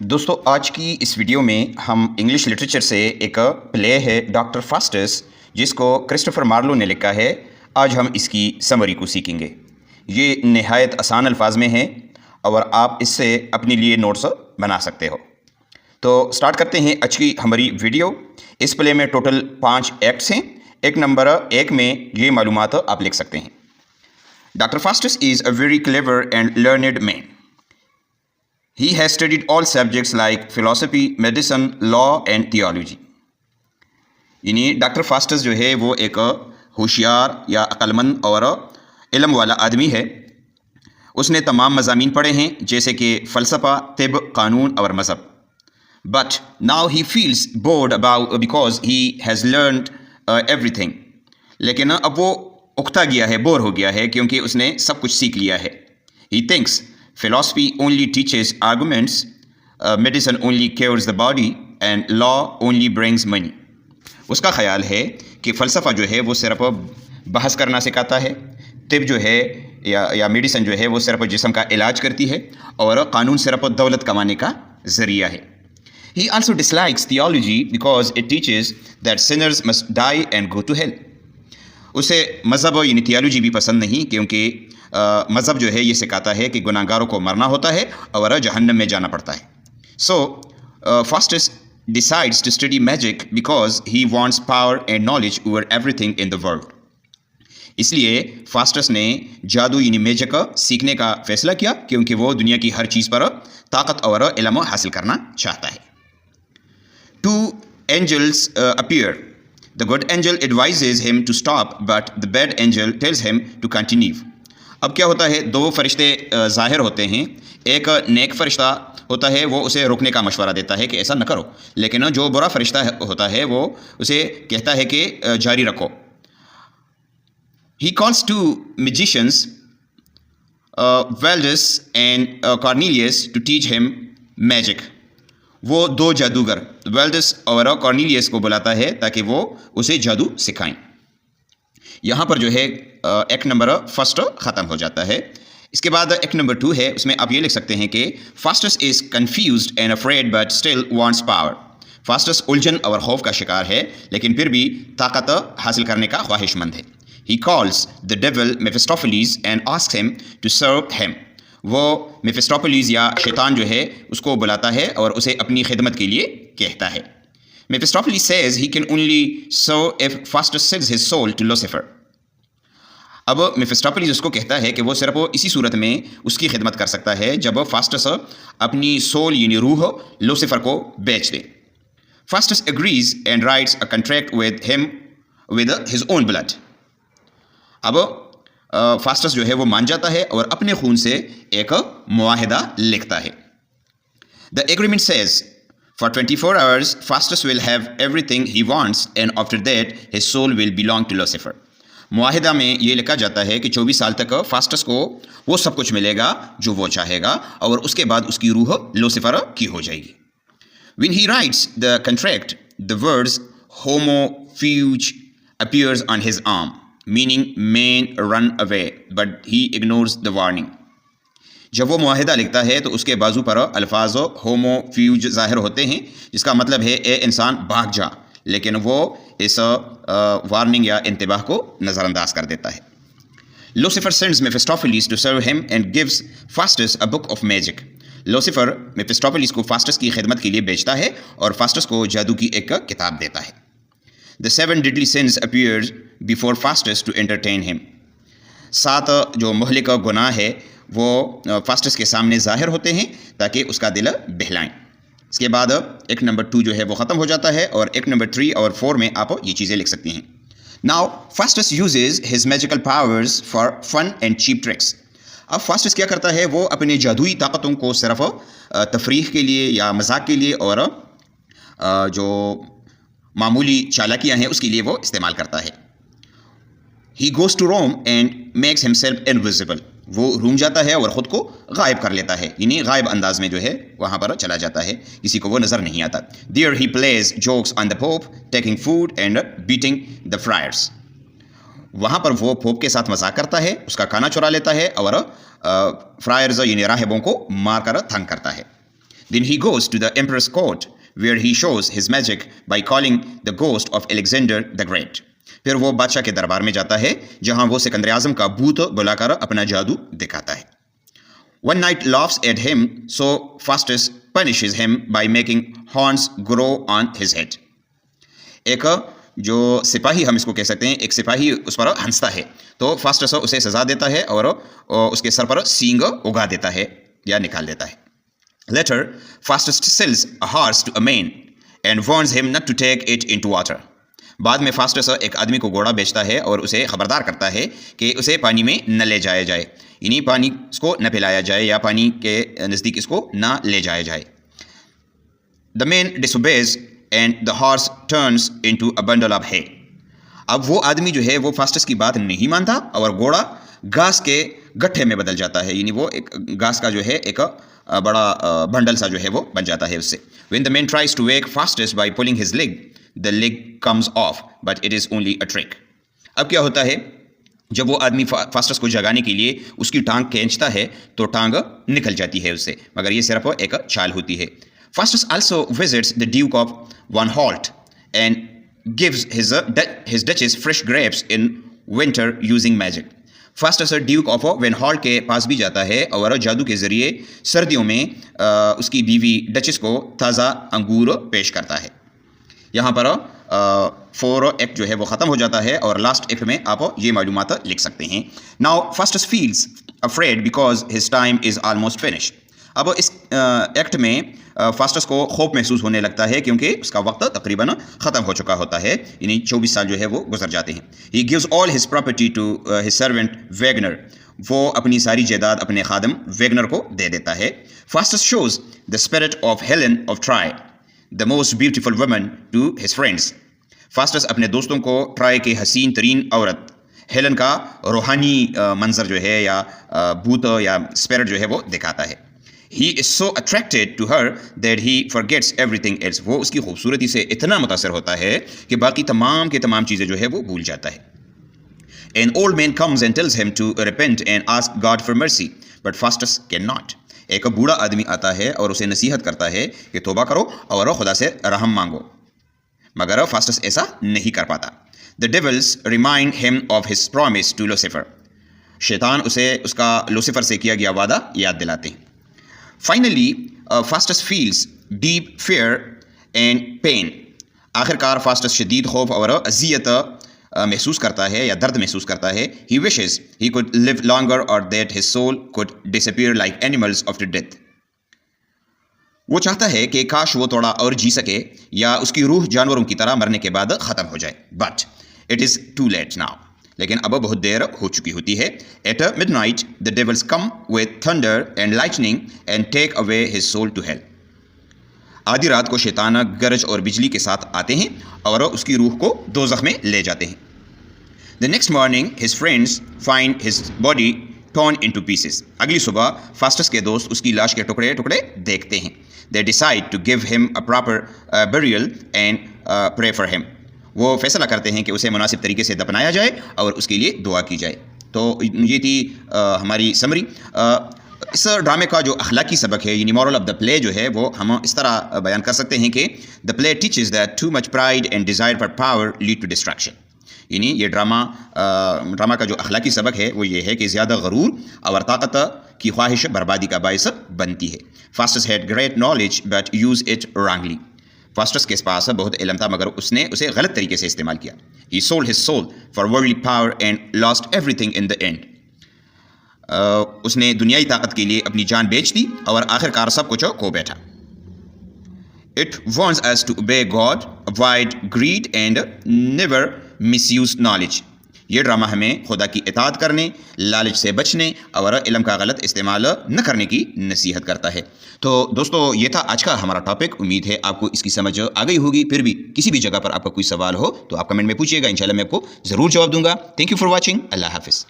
دوستو آج کی اس ویڈیو میں ہم انگلش لٹریچر سے ایک پلے ہے ڈاکٹر فاسٹس جس کو کرسٹوفر مارلو نے لکھا ہے. آج ہم اس کی سمری کو سیکھیں گے. یہ نہایت آسان الفاظ میں ہے اور آپ اس سے اپنے لیے نوٹس بنا سکتے ہو. تو سٹارٹ کرتے ہیں آج کی ہماری ویڈیو. اس پلے میں ٹوٹل 5 ایکٹس ہیں. ایک نمبر 1 میں یہ معلومات آپ لکھ سکتے ہیں. Doctor Faustus is a very clever and learned man. He has studied all subjects like philosophy, medicine, law and theology. یعنی ڈاکٹر فاسٹس جو ہے وہ ایک ہوشیار یا عقل مند اور علم والا آدمی ہے. اس نے تمام مضامین پڑھے ہیں جیسے کہ فلسفہ، طب، قانون اور مذہب. But now he feels bored because he has learned everything. لیکن اب وہ اکتا گیا ہے، بور ہو گیا ہے کیونکہ اس نے سب کچھ سیکھ لیا ہے. He thinks philosophy only teaches arguments, medicine only cures the body, and law only brings money. اس کا خیال ہے کہ فلسفہ جو ہے وہ صرف بحث کرنا سکھاتا ہے، طب جو ہے یا میڈیسن جو ہے وہ صرف جسم کا علاج کرتی ہے، اور قانون صرف دولت کمانے کا ذریعہ ہے. He also dislikes theology because it teaches that sinners must die and go to hell. اسے مذہب یعنی تھیالوجی بھی پسند نہیں کیونکہ مذہب جو ہے یہ سکھاتا ہے کہ گناہ گاروں کو مرنا ہوتا ہے اور جہنم میں جانا پڑتا ہے. سو فاسٹس decides to study magic because he wants power and knowledge over everything in the world. اس لیے فاسٹس نے جادو یعنی میجک سیکھنے کا فیصلہ کیا کیونکہ وہ دنیا کی ہر چیز پر طاقت اور علم حاصل کرنا چاہتا ہے. 2 angels appear. The good angel advises him to stop, but the bad angel tells him to continue. اب کیا ہوتا ہے، 2 فرشتے ظاہر ہوتے ہیں. ایک نیک فرشتہ ہوتا ہے، وہ اسے روکنے کا مشورہ دیتا ہے کہ ایسا نہ کرو، لیکن جو برا فرشتہ ہوتا ہے وہ اسے کہتا ہے کہ جاری رکھو. He calls 2 magicians, Valdes and Cornelius, to teach him magic. وہ 2 جادوگر ویلڈس اور کارنیلیس کو بلاتا ہے تاکہ وہ اسے جادو سکھائیں. یہاں پر جو ہے ایکٹ نمبر 1 ختم ہو جاتا ہے. اس کے بعد ایکٹ نمبر 2 ہے، اس میں آپ یہ لکھ سکتے ہیں کہ فاسٹس is confused and afraid but still wants power. فاسٹس الجھن اور خوف کا شکار ہے لیکن پھر بھی طاقت حاصل کرنے کا خواہش مند ہے. He calls the devil Mephistopheles and asks him to serve him. وہ میفسٹوپلیز یا شیطان جو ہے اس کو بلاتا ہے اور اسے اپنی خدمت کے لیے کہتا ہے. Mephistopheles says he can only serve if Fastus sells his soul to Lucifer. اب میفسٹوپلیز اس کو کہتا ہے کہ وہ صرف اسی صورت میں اس کی خدمت کر سکتا ہے جب فاسٹس اپنی سول یعنی روح لوسیفر کو بیچ دے. Fastus agrees and writes a contract with him with his own blood. اب فاسٹس جو ہے وہ مان جاتا ہے اور اپنے خون سے ایک معاہدہ لکھتا ہے. The agreement says for 24 hours Fastus will have everything he wants and after that his soul will belong to Lucifer. معاہدہ میں یہ لکھا جاتا ہے کہ 24 سال تک فاسٹس کو وہ سب کچھ ملے گا جو وہ چاہے گا اور اس کے بعد اس کی روح لوسیفر کی ہو جائے گی. When he writes the contract, the words homofuge appears on his arm, meaning men run away, but he ignores the warning. جب وہ معاہدہ لکھتا ہے تو اس کے بازو پر الفاظ ہومو فیوج ظاہر ہوتے ہیں جس کا مطلب ہے اے انسان بھاگ جا، لیکن وہ اس وارننگ یا انتباہ کو نظر انداز کر دیتا ہے. Lucifer sends Mephistopheles to serve him and gives Fastus a book of magic. Lucifer Mephistopheles کو فاسٹس کی خدمت کے لیے بیچتا ہے اور فاسٹس کو جادو کی ایک کتاب دیتا ہے. The 7 deadly sins appeared before Fastus to entertain him. 7 جو مہلک گناہ ہے وہ فاسٹس کے سامنے ظاہر ہوتے ہیں تاکہ اس کا دل بہلائیں. اس کے بعد ایک نمبر 2 جو ہے وہ ختم ہو جاتا ہے اور ایک نمبر 3 اور 4 میں آپ یہ چیزیں لکھ سکتی ہیں. Now Fastus uses his magical powers for fun and cheap tricks. اب فاسٹس کیا کرتا ہے، وہ اپنے جادوئی طاقتوں کو صرف تفریح کے لیے یا مذاق کے لیے اور جو معمولی چالاکیاں ہیں اس کے لیے وہ استعمال کرتا ہے. He goes to Rome and makes himself invisible. وہ روم جاتا ہے اور خود کو غائب کر لیتا ہے، یعنی غائب انداز میں جو ہے وہاں پر چلا جاتا ہے، کسی کو وہ نظر نہیں آتا. There he plays jokes on the Pope, taking food and beating the friars. وہاں پر وہ پوپ کے ساتھ مذاق کرتا ہے، اس کا کھانا چرا لیتا ہے اور فرائرز یعنی راہبوں کو مار کر تنگ کرتا ہے. Then he goes to the emperor's court where he shows his magic by calling the ghost of Alexander the Great. پھر وہ بادشاہ کے دربار میں جاتا ہے جہاں وہ سکندر اعظم کا بھوت بلا کر اپنا جادو دکھاتا ہے. One knight laughs at him, so Faustus punishes him by making horns grow on his head. ایک جو سپاہی ہم اس کو کہہ سکتے ہیں، ایک سپاہی اس پر ہنستا ہے تو فاسٹس اسے سزا دیتا ہے اور اس کے سر پر سینگ اگا دیتا ہے یا نکال دیتا ہے. Later, Faustus sells a horse to a man and warns him not to take it into water. بعد میں فاسٹس ایک آدمی کو گھوڑا بیچتا ہے اور اسے خبردار کرتا ہے کہ اسے پانی میں نہ لے جایا جائے، یعنی پانی اس کو نہ پلایا جائے یا پانی کے نزدیک اس کو نہ لے جایا جائے. The man disobeys and the horse turns into a bundle of hay. اب وہ آدمی جو ہے وہ فاسٹس کی بات نہیں مانتا اور گھوڑا گھاس کے گٹھے میں بدل جاتا ہے، یعنی وہ ایک گھاس کا جو ہے ایک بڑا بنڈل سا جو ہے وہ بن جاتا ہے اس سے. When the man tries to wake Faustus by pulling his leg, the leg comes off, but it is only a trick. اب کیا ہوتا ہے، جب وہ آدمی فاسٹس کو جگانے کے لیے اس کی ٹانگ کھینچتا ہے تو ٹانگ نکل جاتی ہے اس سے، مگر یہ صرف ایک چال ہوتی ہے. Faustus also visits the Duke of Wanholt and gives his duchess fresh grapes in winter using magic. Faustus duke of Vanholt کے پاس بھی جاتا ہے اور جادو کے ذریعے سردیوں میں اس کی بیوی ڈچس کو تازہ انگور پیش کرتا ہے. یہاں پر 4 ایکٹ جو ہے وہ ختم ہو جاتا ہے اور لاسٹ ایکٹ میں آپ یہ معلومات لکھ سکتے ہیں. Now Faustus feels afraid because his time is almost finished. اب اس ایکٹ میں فاسٹس کو خوف محسوس ہونے لگتا ہے کیونکہ اس کا وقت تقریباً ختم ہو چکا ہوتا ہے، یعنی 24 سال جو ہے وہ گزر جاتے ہیں. He gives all his property to his servant Wagner. وہ اپنی ساری جائیداد اپنے خادم ویگنر کو دے دیتا ہے. Faustus shows the spirit of Helen of Troy, the most beautiful woman, to his friends. فاسٹس اپنے دوستوں کو ٹرائے کے حسین ترین عورت ہیلن کا روحانی منظر جو ہے یا بھوت یا اسپرٹ جو ہے وہ دکھاتا ہے. He is so attracted to her that he forgets everything else. وہ اس کی خوبصورتی سے اتنا متاثر ہوتا ہے کہ باقی تمام کے تمام چیزیں جو ہے وہ بھول جاتا ہے. An old man comes and tells him to repent and ask God for mercy, but Faustus cannot. ایک بوڑھا آدمی آتا ہے اور اسے نصیحت کرتا ہے کہ توبہ کرو اور خدا سے رحم مانگو، مگر فاسٹس ایسا نہیں کر پاتا. The devils remind him of his promise to Lucifer. شیطان اسے اس کا لوسیفر سے کیا گیا وعدہ یاد دلاتے ہیں. Finally, Faustus feels deep fear and pain. آخر کار فاسٹس شدید خوف اور اذیت محسوس کرتا ہے یا درد محسوس کرتا ہے. He wishes he could live longer or that his soul could disappear like animals after death. وہ چاہتا ہے کہ کاش وہ تھوڑا اور جی سکے یا اس کی روح جانوروں کی طرح مرنے کے بعد ختم ہو جائے. But it is too late now. لیکن اب بہت دیر ہو چکی ہوتی ہے. At midnight, the devils come with thunder and lightning and take away his soul to hell. آدھی رات کو شیطان گرج اور بجلی کے ساتھ آتے ہیں اور اس کی روح کو دوزخ میں لے جاتے ہیں. The next morning, his friends find his body torn into pieces. اگلی صبح فاسٹس کے دوست اس کی لاش کے ٹکڑے ٹکڑے دیکھتے ہیں. They decide to give him a proper burial and pray for him. وہ فیصلہ کرتے ہیں کہ اسے مناسب طریقے سے دفنایا جائے اور اس کے لیے دعا کی جائے. تو یہ تھی ہماری سمری. اس ڈرامے کا جو اخلاقی سبق ہے یعنی مورل آف دا پلے جو ہے وہ ہم اس طرح بیان کر سکتے ہیں کہ the play teaches that too much pride and desire for power lead to destruction. یعنی یہ ڈرامہ کا جو اخلاقی سبق ہے وہ یہ ہے کہ زیادہ غرور اور طاقت کی خواہش بربادی کا باعث بنتی ہے. فاسٹس had great knowledge but use it wrongly. فاسٹس کے پاس بہت علم تھا مگر اس نے اسے غلط طریقے سے استعمال کیا. He sold his soul for worldly power and lost everything in the end. اس نے دنیائی طاقت کے لیے اپنی جان بیچ دی اور آخر کار سب کچھ کھو بیٹھا. It warns us to obey God, avoid greed and never misuse knowledge. یہ ڈرامہ ہمیں خدا کی اطاعت کرنے، لالچ سے بچنے اور علم کا غلط استعمال نہ کرنے کی نصیحت کرتا ہے. تو دوستو یہ تھا آج کا ہمارا ٹاپک. امید ہے آپ کو اس کی سمجھ آ گئی ہوگی. پھر بھی کسی بھی جگہ پر آپ کا کوئی سوال ہو تو آپ کمنٹ میں پوچھیے گا، انشاءاللہ میں آپ کو ضرور جواب دوں گا. Thank you for watching. اللہ حافظ.